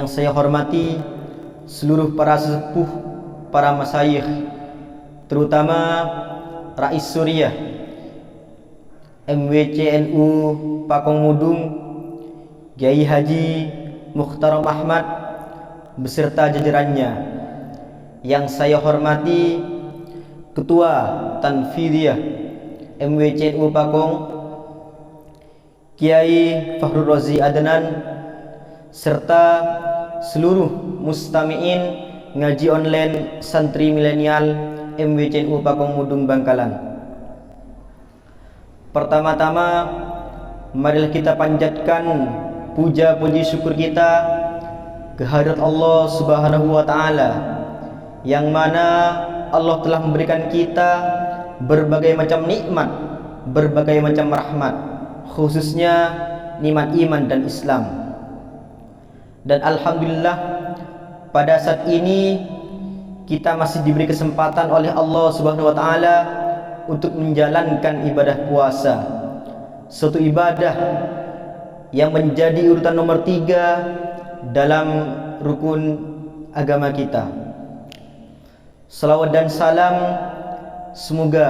Yang saya hormati seluruh para sesepuh, para masyayikh, terutama Rais Suriah MWCNU Pakong Mudung, Kiai Haji Mukhtaram Ahmad beserta jajarannya. Yang saya hormati Ketua Tanfidiyah MWCNU Pakong, Kiai Fakhrul Razi Adnan, serta seluruh mustami'in ngaji online santri milenial MWCNU Pakong Mudung Bangkalan. Pertama-tama marilah kita panjatkan puja puji syukur kita kehadirat Allah Subhanahu wa taala, yang mana Allah telah memberikan kita berbagai macam nikmat, berbagai macam rahmat, khususnya nikmat iman dan Islam. Dan alhamdulillah pada saat ini kita masih diberi kesempatan oleh Allah Subhanahu wa taala untuk menjalankan ibadah puasa, suatu ibadah yang menjadi urutan nomor 3 dalam rukun agama kita. Salawat dan salam semoga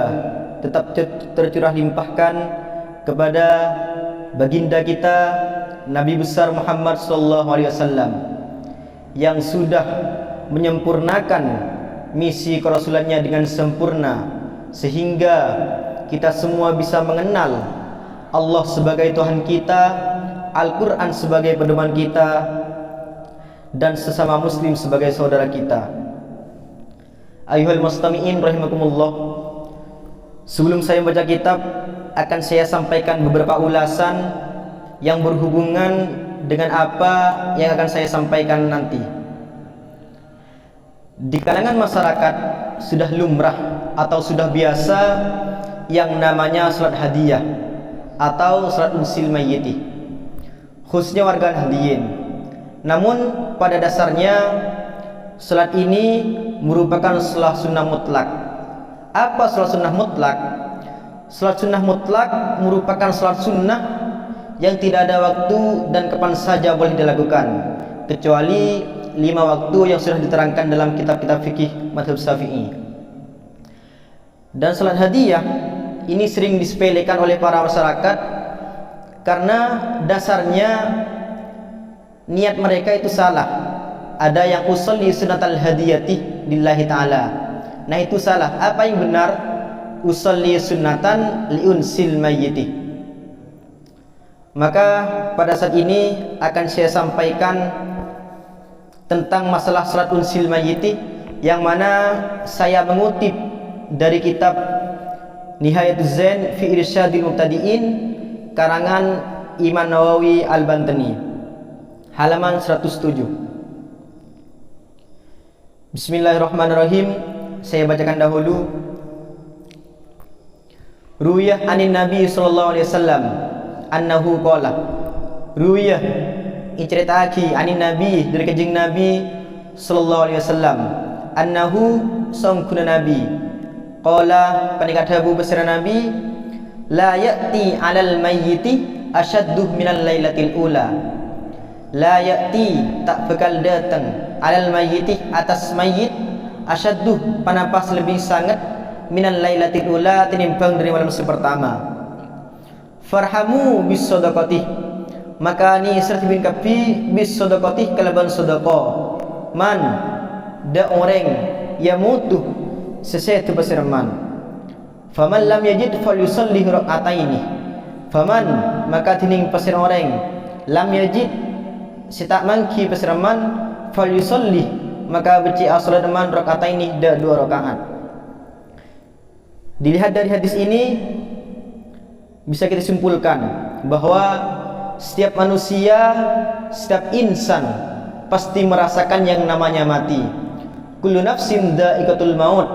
tetap tercurah limpahkan kepada baginda kita Nabi besar Muhammad SAW, yang sudah menyempurnakan misi kerasulannya dengan sempurna, sehingga kita semua bisa mengenal Allah sebagai Tuhan kita, Al-Quran sebagai pedoman kita, dan sesama muslim sebagai saudara kita. Ayuhal mustami'in rahimakumullah, sebelum saya membaca kitab akan saya sampaikan beberapa ulasan yang berhubungan dengan apa yang akan saya sampaikan nanti. Di kalangan masyarakat sudah lumrah atau sudah biasa yang namanya salat hadiah atau salat unsil mayyiti, khususnya warga Nahdiyin. Namun pada dasarnya salat ini merupakan salat sunnah mutlak. Apa salat sunnah mutlak? Salat sunnah mutlak merupakan salat sunnah yang tidak ada waktu dan kapan saja boleh dilakukan, kecuali 5 waktu yang sudah diterangkan dalam kitab-kitab fikih mazhab Syafi'i. Dan salat hadiah ini sering disepelekan oleh para masyarakat karena dasarnya niat mereka itu salah. Ada yang usolli sunatal hadiyati lillahi ta'ala. Nah, itu salah. Apa yang benar? Usolli sunatan liunsil mayyiti. Maka pada saat ini akan saya sampaikan tentang masalah salat unsil mayyiti, yang mana saya mengutip dari kitab Nihayatuz Zain fi Irsyadil Mubtadi'in karangan Imam Nawawi Al-Bantani, halaman 107. Bismillahirrahmanirrahim. Saya bacakan dahulu. Ruwiyah anin Nabi sallallahu alaihi wasallam annahu qala, ruwiyah iceritaki anin Nabi dari kanjeng Nabi sallallahu alaihi wasallam, annahu sangkuna Nabi qala, panikata Abu Basra Nabi, la ya'ti 'alal mayyiti ashaddu minal lailatil ula. La ya'ti, tak bakal datang, 'alal mayyiti, atas mayyit, ashaddu, panapas lebih sangat, minal lailatil ula, tinimbang dari malam sepertama. Farhamu bis sadaqati, maka ni serta bin kapi bis sadaqati, kalaban sedekah. Man, da orang yamutu sesetu basirman. Faman lam yajid falyusalli rak'ataini. Faman, maka tining pasir orang lam yajid, sitak mangki pasirman, falyusalli, maka baca salat man rak'ataini, da 2 rakaat. Dilihat dari hadis ini bisa kita simpulkan bahwa setiap manusia, setiap insan pasti merasakan yang namanya mati. Kullu nafsin dha'iqatul maut.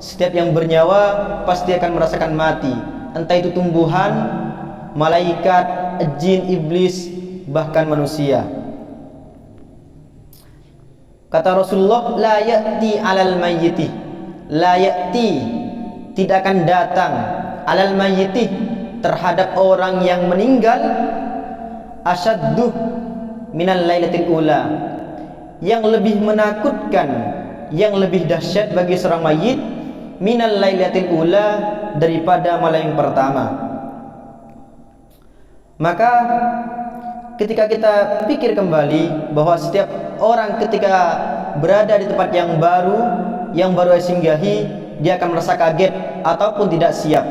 Setiap yang bernyawa pasti akan merasakan mati, entah itu tumbuhan, malaikat, jin, iblis, bahkan manusia. Kata Rasulullah, la ya'ti 'alal mayyiti, la ya'ti, tidak akan datang, 'alal mayyiti, terhadap orang yang meninggal, asyaddu minal lailatil ula, yang lebih menakutkan, yang lebih dahsyat bagi seorang mayit minal lailatil ula, daripada malam yang pertama. Maka ketika kita pikir kembali bahwa setiap orang ketika berada di tempat yang baru singgahi, dia akan merasa kaget ataupun tidak siap.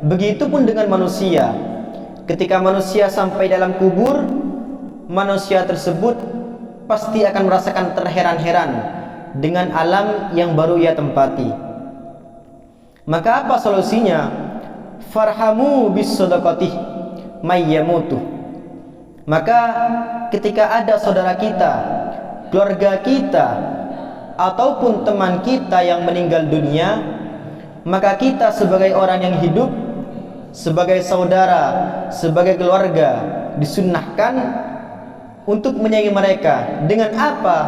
Begitupun dengan manusia. Ketika manusia sampai dalam kubur, manusia tersebut pasti akan merasakan terheran-heran dengan alam yang baru ia tempati. Maka apa solusinya? Farhamu bis sadaqatih mayyamutu. Maka ketika ada saudara kita, keluarga kita, ataupun teman kita yang meninggal dunia, maka kita sebagai orang yang hidup, sebagai saudara, sebagai keluarga, disunnahkan untuk menyayangi mereka. Dengan apa?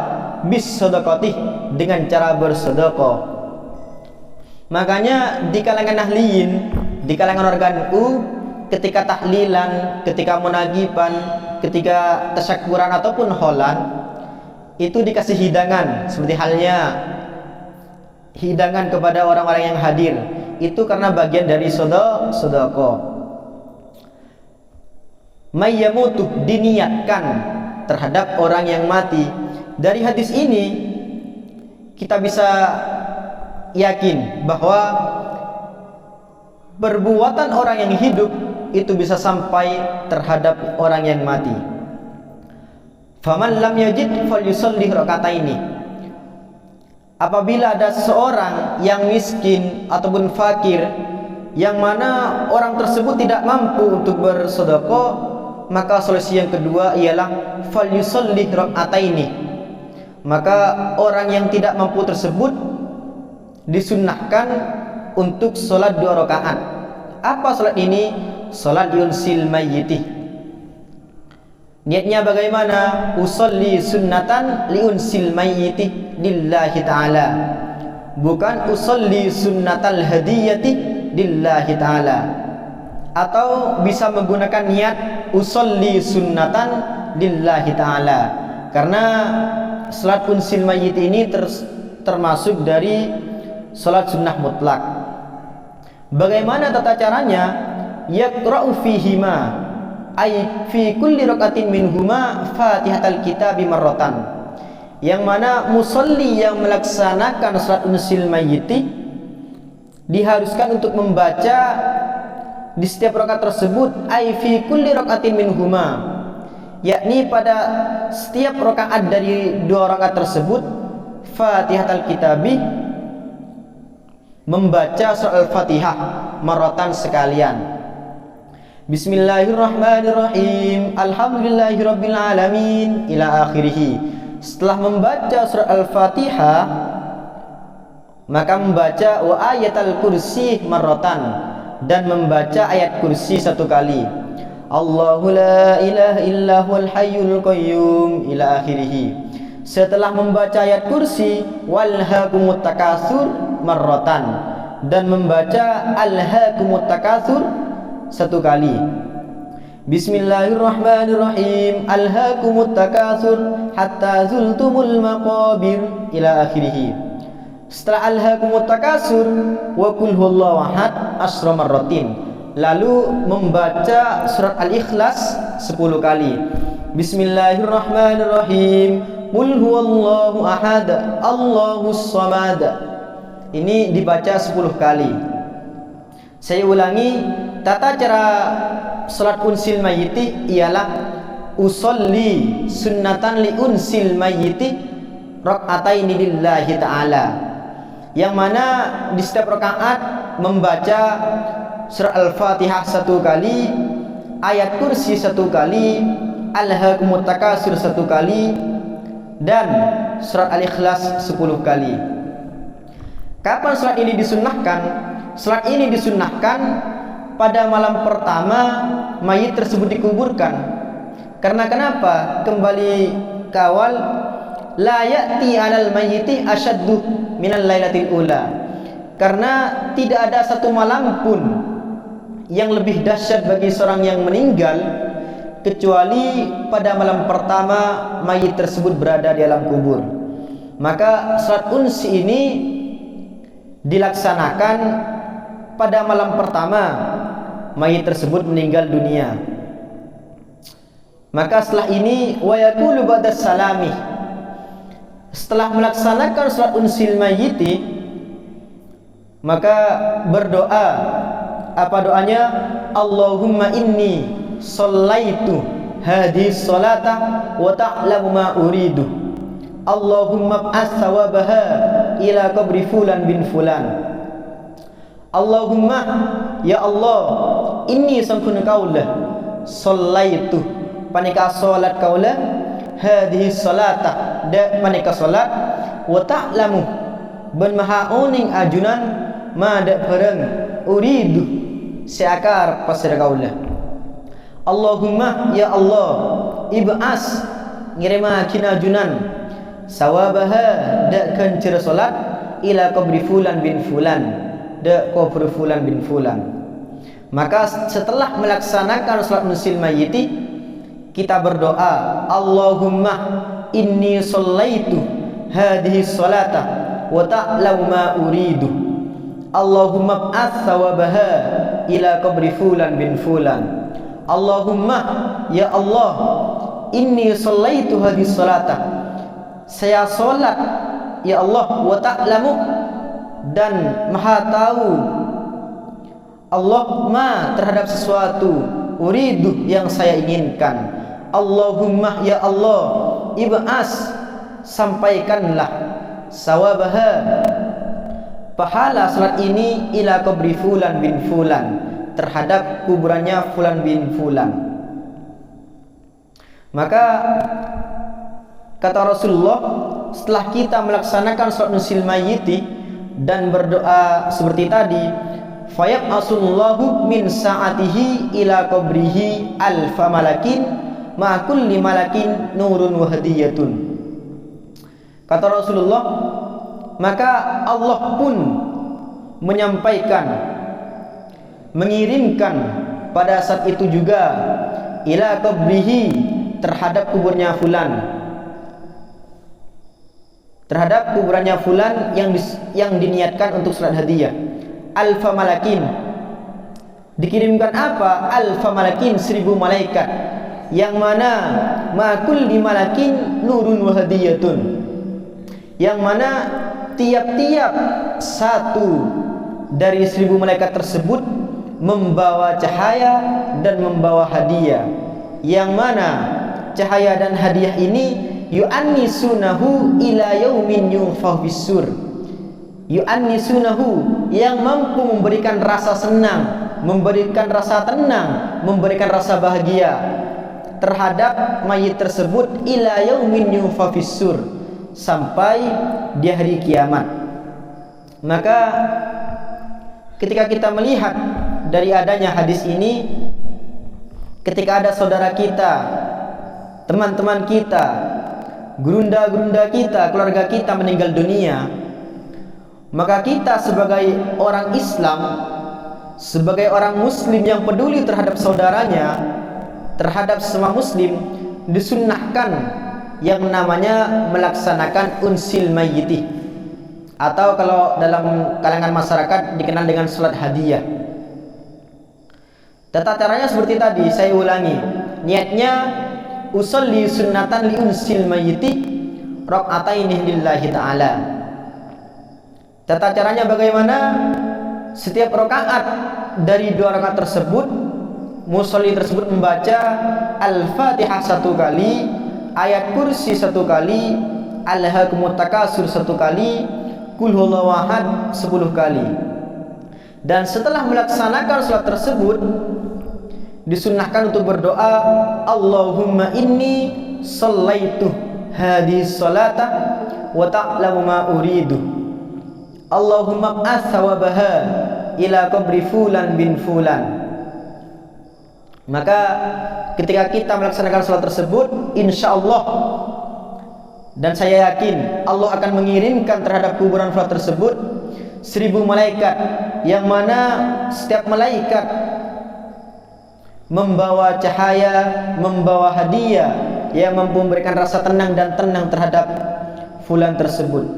Bis sadaqatih, dengan cara bersedekah. Makanya di kalangan ahliyin, di kalangan organ ketika tahlilan, ketika munagiban, ketika tasyakuran ataupun holan, itu dikasih hidangan, seperti halnya hidangan kepada orang-orang yang hadir. Itu karena bagian dari sedekah. Mayyamutu, diniatkan terhadap orang yang mati. Dari hadis ini kita bisa yakin bahwa perbuatan orang yang hidup itu bisa sampai terhadap orang yang mati. Faman lam yajid falyusalli rakataini. Apabila ada seseorang yang miskin ataupun fakir, yang mana orang tersebut tidak mampu untuk bersedekah, maka solusi yang kedua ialah falyusalli rakataini. Maka orang yang tidak mampu tersebut disunnahkan untuk sholat 2 rakaat. Apa sholat ini? Sholat yunsil mayyiti. Niatnya bagaimana? Usolli sunnatan liunsil mayyiti lillahi ta'ala, bukan usolli sunnatal hadiyati lillahi ta'ala. Atau bisa menggunakan niat usolli sunnatan lillahi ta'ala, karena sholat unsil mayyit ini termasuk dari sholat sunnah mutlak. Bagaimana tata caranya? Yaqra'u fihima, ay fi kulli rakatin minhuma fatihatal kitabi marratan. Yang mana musolli yang melaksanakan sholat unsil mayyiti diharuskan untuk membaca di setiap rakaat tersebut, ay fi kulli rakatin minhuma, yakni pada setiap rakaat dari 2 rakaat tersebut, fatihatal kitabi, membaca surah Al-Fatihah marratan sekalian. Bismillahirrahmanirrahim, alhamdulillahirabbil alamin, ila akhirih. Setelah membaca surah Al-Fatihah, maka membaca wa ayatul kursi marratan, dan membaca ayat kursi 1 kali. Allahu la ilaha illa huwal hayyul qayyum, ila akhirih. Setelah membaca ayat kursi, walhaakumut takatsur marratan, dan membaca alhaakumut takatsur 1 kali. Bismillahirrahmanirrahim, alhaakumut takatsur hatta zultumul maqabir, ila akhirih. Setelah alhaakumut takatsur wa qul huwallahu ahad asra marratin, lalu membaca surat Al-Ikhlas 10 kali. Bismillahirrahmanirrahim, qul huwallahu ahad Allahus samad. Ini dibaca 10 kali. Saya ulangi, tata cara salat unsil mayyiti ialah usolli sunnatan li unsil mayyiti rak'ataini lillahi ta'ala, yang mana di setiap rakaat membaca surah Al-Fatihah 1 kali, ayat kursi 1 kali, alhaakumut takatsur 1 kali, dan surat Al-Ikhlas 10 kali. Kapan salat ini disunnahkan? Salat ini disunnahkan pada malam pertama mayit tersebut dikuburkan. Karena kenapa? Kembali ke awal, la ya'ti 'alal mayyiti asyaddu minal lailatil ula. Karena tidak ada satu malam pun yang lebih dahsyat bagi seorang yang meninggal kecuali pada malam pertama mayit tersebut berada di alam kubur. Maka salat unsi ini dilaksanakan pada malam pertama mayit tersebut meninggal dunia. Maka setelah ini wa yaqulu ba'da salami, setelah melaksanakan salat unsil mayyiti, maka berdoa. Apa doanya? Allahumma inni shallaitu hadhihi sholata wa ta'lamu ma uridu. Allahumma b'ats thawabaha ila qabri fulan bin fulan. Allahumma, ya Allah, inni sangkun kaulah shallaitu panika salat kaulah hadhihi sholata da panika salat wa ta'lamu ben maha uning ajunan ma da pereng uridu seakar pasir kaulah. Allahumma, ya Allah, ib'as ngirima kinajunan sawabaha da kencir salat ila qabri fulan bin fulan da qabri fulan bin fulan. Maka setelah melaksanakan salat unsil mayyiti, kita berdoa, Allahumma inni shallaitu hadhihi sholata wa ta'lamu ma uridu. Allahumma b'ats thawabaha ila qabri fulan bin fulan. Allahumma, ya Allah, inni shallaitu hadhihi sholata, saya salat ya Allah, wa ta'lamu dan maha tahu Allah ma terhadap sesuatu uridu yang saya inginkan. Allahumma, ya Allah, ib'as sampaikanlah sawabaha pahala salat ini ila qabri fulan bin fulan terhadap kuburannya fulan bin fulan. Maka kata Rasulullah, setelah kita melaksanakan salat unsil mayyiti dan berdoa seperti tadi, fayab'asullahu min sa'atihi ila qabrihi alfa malakin ma kulli malakin nurun wa hadiyatun. Kata Rasulullah, maka Allah pun menyampaikan, mengirimkan pada saat itu juga ila qabrihi terhadap kuburnya fulan, terhadap kuburannya fulan yang diniatkan untuk salat hadiah. Alfa malakin, dikirimkan apa? Alfa malakin, 1000 malaikat, yang mana makul di malakin nurun wa hadiyatun, yang mana tiap-tiap satu dari 1000 malaikat tersebut membawa cahaya dan membawa hadiah, yang mana cahaya dan hadiah ini yu'annisunahu ila yaumin yunfakh bis-sur. Yu'annisunahu, yang mampu memberikan rasa senang, memberikan rasa tenang, memberikan rasa bahagia terhadap mayit tersebut ila yaumin yunfakh bis-sur, sampai di hari kiamat. Maka ketika kita melihat dari adanya hadis ini, ketika ada saudara kita, teman-teman kita, gerunda-gerunda kita, keluarga kita meninggal dunia, maka kita sebagai orang Islam, sebagai orang muslim yang peduli terhadap saudaranya, terhadap semua muslim, disunnahkan yang namanya melaksanakan unsil mayyiti, atau kalau dalam kalangan masyarakat dikenal dengan salat hadiah. Tata caranya seperti tadi, saya ulangi. Niatnya usolli sunnatan li unsil mayyiti rak'ataini lillahi ta'ala. Tata caranya bagaimana? Setiap rakaat dari 2 rakaat tersebut, musolli tersebut membaca Al-Fatihah 1 kali, ayat kursi 1 kali, Alhaakumut Takasur 1 kali, Qul huwallahu ahad 10 kali. Dan setelah melaksanakan salat tersebut, disunnahkan untuk berdoa, Allahumma inni shallaitu hadhihi sholata wa ta'lamu ma uridu. Allahumma b'ats thawabaha ila qabri fulan bin fulan. Maka ketika kita melaksanakan salat tersebut, insyaallah, dan saya yakin Allah akan mengirimkan terhadap kuburan fulan tersebut 1000 malaikat, yang mana setiap malaikat membawa cahaya, membawa hadiah yang mampu memberikan rasa tenang dan tenang terhadap fulan tersebut.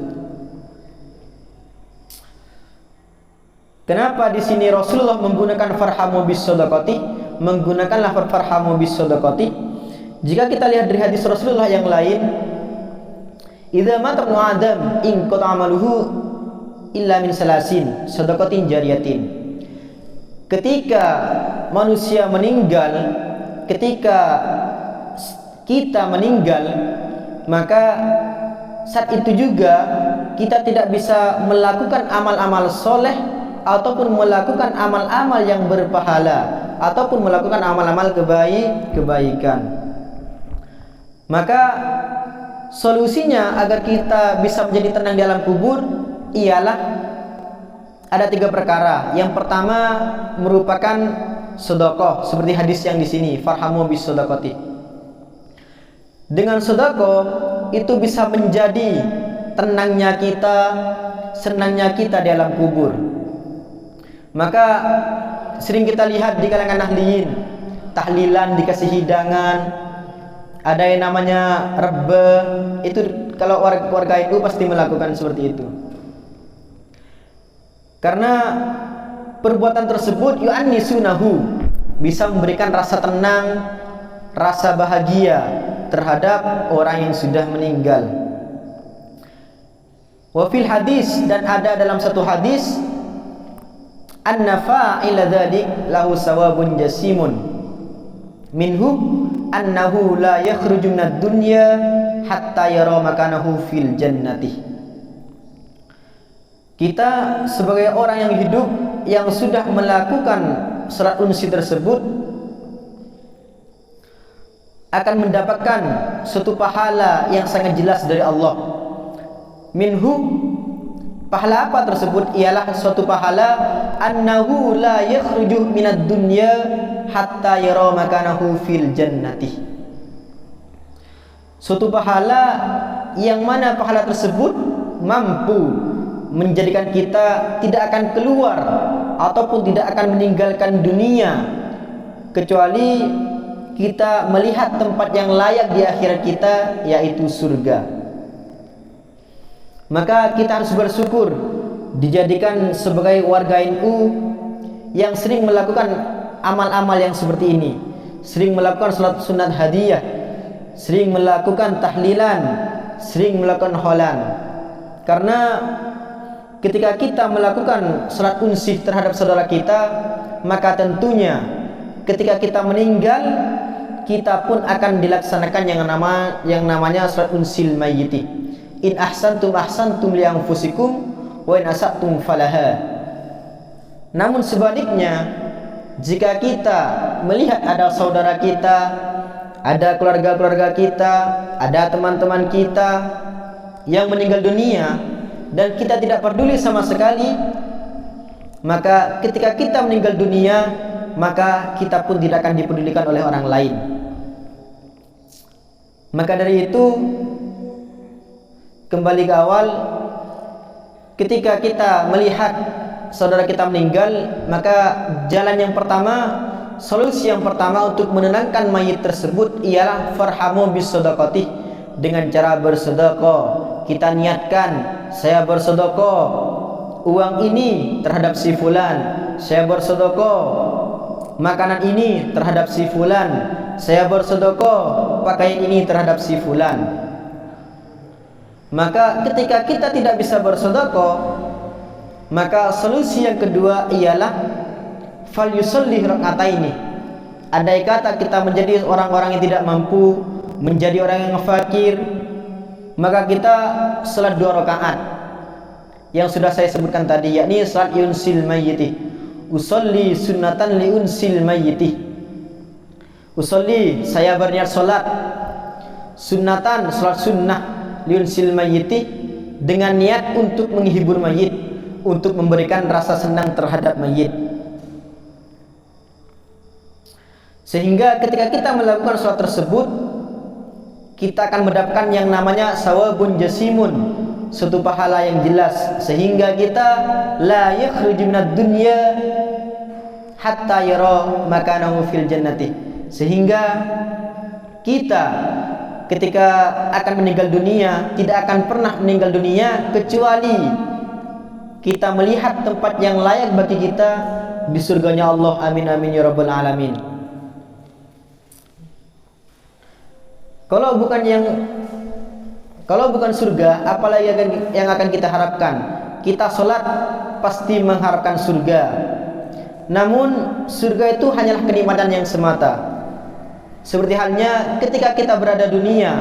Kenapa di sini Rasulullah menggunakan farhamu bis shadaqati? Menggunakan lafaz farhamu bis shadaqati. Jika kita lihat dari hadis Rasulullah yang lain, idza mata ibnu Adam in qata amaluhu illa min salasin shadaqatin jariyatin. Ketika manusia meninggal, ketika kita meninggal, maka saat itu juga kita tidak bisa melakukan amal-amal soleh ataupun melakukan amal-amal yang berpahala ataupun melakukan amal-amal kebaikan. Maka solusinya agar kita bisa menjadi tenang di alam kubur ialah ada 3 perkara. Yang pertama merupakan sedekah, seperti hadis yang di sini, farhamu bis shadaqati. Dengan sedekah itu bisa menjadi tenangnya kita, senangnya kita di alam kubur. Maka sering kita lihat di kalangan ahliin, tahlilan dikasih hidangan, ada yang namanya rebe, itu kalau warga itu pasti melakukan seperti itu. Karena perbuatan tersebut yu'annisunahu, bisa memberikan rasa tenang, rasa bahagia terhadap orang yang sudah meninggal. Wa fil hadis, dan ada dalam satu hadis, anna fa'ila dzalik lahu sawabun jasimun minhu annahu la yakhruju minad dunya hatta yara makanahu fil jannati. Kita sebagai orang yang hidup yang sudah melakukan salat unsi tersebut akan mendapatkan suatu pahala yang sangat jelas dari Allah. Minhu, pahala apa tersebut? Ialah suatu pahala annahu la yakhruju minad dunya hatta yara makanahu fil jannati. Suatu pahala yang mana pahala tersebut mampu menjadikan kita tidak akan keluar ataupun tidak akan meninggalkan dunia kecuali kita melihat tempat yang layak di akhirat kita, yaitu surga. Maka kita harus bersyukur dijadikan sebagai warga NU yang sering melakukan amal-amal yang seperti ini, sering melakukan salat sunat hadiah, sering melakukan tahlilan, sering melakukan kholan. Karena ketika kita melakukan salat unsih terhadap saudara kita, maka tentunya ketika kita meninggal, kita pun akan dilaksanakan yang namanya salat unsil mayyiti. In ahsantum ahsantum li anfusikum wa in asatum falaha. Namun sebaliknya, jika kita melihat ada saudara kita, ada keluarga-keluarga kita, ada teman-teman kita yang meninggal dunia dan kita tidak peduli sama sekali, maka ketika kita meninggal dunia, maka kita pun tidak akan dipedulikan oleh orang lain. Maka dari itu, kembali ke awal, ketika kita melihat saudara kita meninggal, maka jalan yang pertama, solusi yang pertama untuk menenangkan mayit tersebut ialah farhamu bis shadaqati, dengan cara bersedekah. Kita niatkan, saya bersedekah uang ini terhadap si fulan, saya bersedekah makanan ini terhadap si fulan, saya bersedekah pakaian ini terhadap si fulan. Maka ketika kita tidak bisa bersedekah, maka solusi yang kedua ialah fal yusalli rak'ataini. Andai kata kita menjadi orang-orang yang tidak mampu, menjadi orang yang fakir, maka kita salat 2 rakaat yang sudah saya sebutkan tadi, yakni salat yunsil mayyiti. Usolli sunnatan li unsil mayyiti. Usolli, saya berniat salat, sunnatan, salat sunnah, liunsil mayyiti, dengan niat untuk menghibur mayit, untuk memberikan rasa senang terhadap mayit. Sehingga ketika kita melakukan salat tersebut, kita akan mendapatkan yang namanya sawabun jasimun, suatu pahala yang jelas, sehingga kita la yakhruju minad dunya hatta yara makanahu fil jannati, sehingga kita ketika akan meninggal dunia tidak akan pernah meninggal dunia kecuali kita melihat tempat yang layak bagi kita di surganya Allah. Amin amin ya rabbal alamin. Kalau bukan surga, apalagi yang akan kita harapkan? Kita sholat pasti mengharapkan surga. Namun surga itu hanyalah kenikmatan yang semata. Seperti halnya ketika kita berada dunia,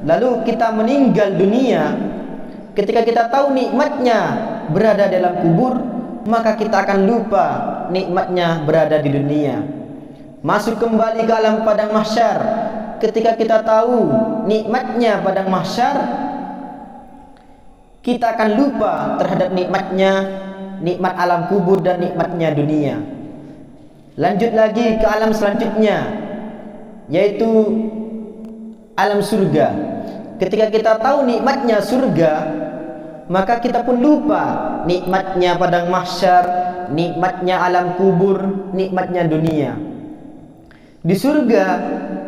lalu kita meninggal dunia, ketika kita tahu nikmatnya berada dalam kubur, maka kita akan lupa nikmatnya berada di dunia. Masuk kembali ke alam padang mahsyar, ketika kita tahu nikmatnya padang mahsyar, kita akan lupa terhadap nikmat alam kubur dan nikmatnya dunia. Lanjut lagi ke alam selanjutnya, yaitu alam surga. Ketika kita tahu nikmatnya surga, maka kita pun lupa nikmatnya padang mahsyar, nikmatnya alam kubur, nikmatnya dunia. Di surga,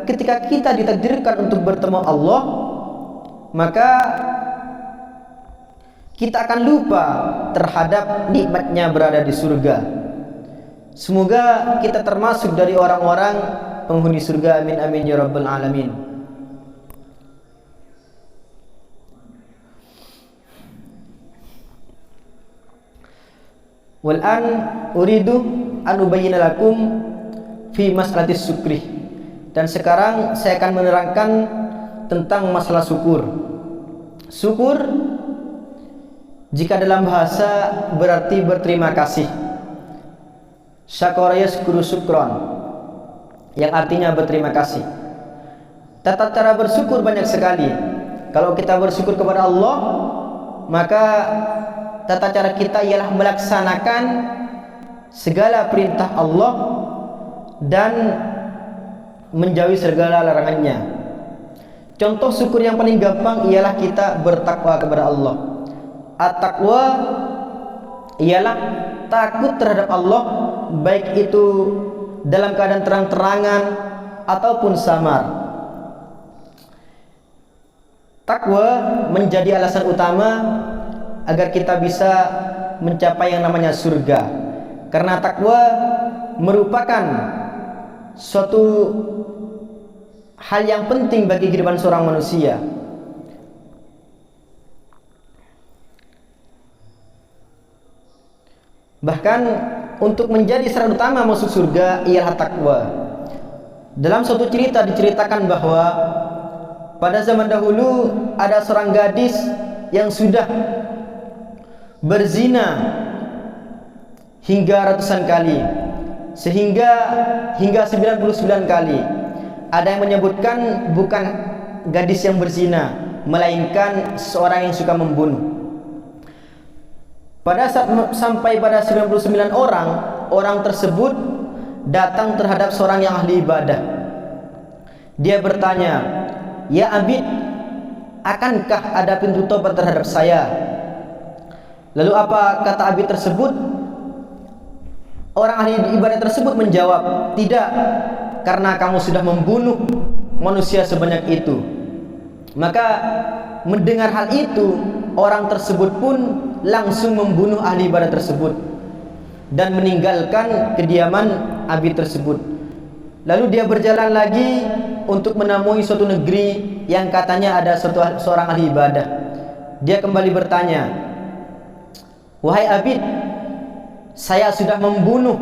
ketika kita ditakdirkan untuk bertemu Allah, maka kita akan lupa terhadap nikmatnya berada di surga. Semoga kita termasuk dari orang-orang penghuni surga. Amin amin ya rabbal alamin. Wal an uridu an ubayyana lakum fi mas'alatis syukri. Dan sekarang saya akan menerangkan tentang masalah syukur. Syukur jika dalam bahasa berarti berterima kasih. Syakara yaskuru syukron, yang artinya berterima kasih. Tata cara bersyukur banyak sekali. Kalau kita bersyukur kepada Allah, maka tata cara kita ialah melaksanakan segala perintah Allah dan menjauhi segala larangannya. Contoh syukur yang paling gampang ialah kita bertakwa kepada Allah. At-taqwa ialah takut terhadap Allah, baik itu dalam keadaan terang-terangan ataupun samar. Takwa menjadi alasan utama agar kita bisa mencapai yang namanya surga. Karena takwa merupakan suatu hal yang penting bagi kehidupan seorang manusia. Bahkan untuk menjadi syarat utama masuk surga ialah takwa. Dalam suatu cerita diceritakan bahwa pada zaman dahulu ada seorang gadis yang sudah berzina hingga ratusan kali, hingga 99 kali. Ada yang menyebutkan bukan gadis yang berzina, melainkan seorang yang suka membunuh. Pada saat sampai pada 99 orang tersebut datang terhadap seorang yang ahli ibadah. Dia bertanya, "Ya Abid, akankah ada pintu tobat terhadap saya?" Lalu apa kata Abid tersebut? Orang ahli ibadah tersebut menjawab, "Tidak, karena kamu sudah membunuh manusia sebanyak itu." Maka mendengar hal itu, orang tersebut pun langsung membunuh ahli ibadah tersebut dan meninggalkan kediaman Abid tersebut. Lalu dia berjalan lagi untuk menemui suatu negeri yang katanya ada seorang ahli ibadah. Dia kembali bertanya, "Wahai Abid, saya sudah membunuh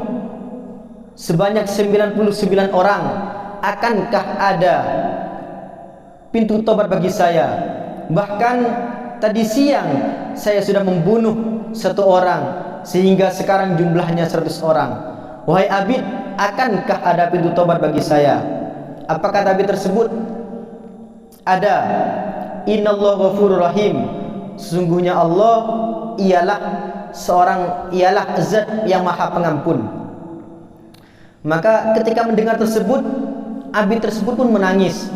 sebanyak 99 orang. Akankah ada pintu tobat bagi saya? Bahkan tadi siang saya sudah membunuh satu orang, sehingga sekarang jumlahnya 100 orang. Wahai Abid, akankah ada pintu tobat bagi saya?" Apa kata Abid tersebut? "Ada. Innallaha ghafurur rahim." Sesungguhnya Allah ialah zat yang maha pengampun. Maka ketika mendengar tersebut, Abid tersebut pun menangis,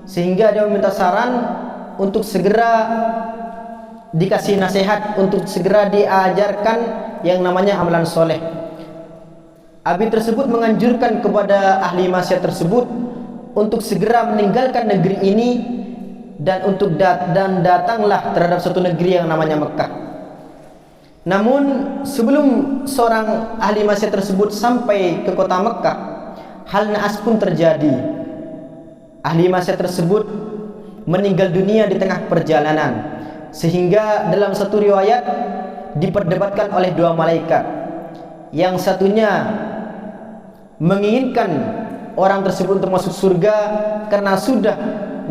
sehingga dia meminta saran untuk segera dikasih nasihat, untuk segera diajarkan yang namanya amalan soleh. Abi tersebut menganjurkan kepada ahli maksiat tersebut untuk segera meninggalkan negeri ini dan datanglah terhadap suatu negeri yang namanya Mekah. Namun sebelum seorang ahli maksiat tersebut sampai ke kota Mekah, hal naas pun terjadi. Ahli maksiat tersebut meninggal dunia di tengah perjalanan, sehingga dalam satu riwayat diperdebatkan oleh dua malaikat. Yang satunya menginginkan orang tersebut untuk masuk surga karena sudah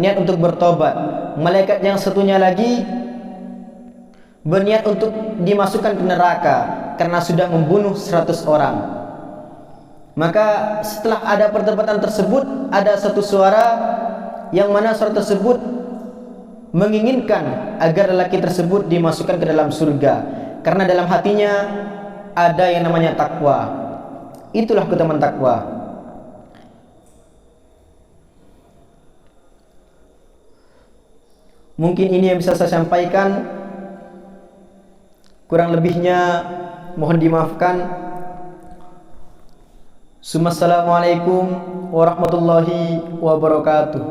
niat untuk bertobat. Malaikat yang satunya lagi berniat untuk dimasukkan ke neraka karena sudah membunuh 100 orang. Maka setelah ada perdebatan tersebut, ada satu suara yang mana suara tersebut menginginkan agar lelaki tersebut dimasukkan ke dalam surga karena dalam hatinya ada yang namanya takwa. Itulah keutamaan takwa. Mungkin ini yang bisa saya sampaikan. Kurang lebihnya mohon dimaafkan. Assalamualaikum warahmatullahi wabarakatuh.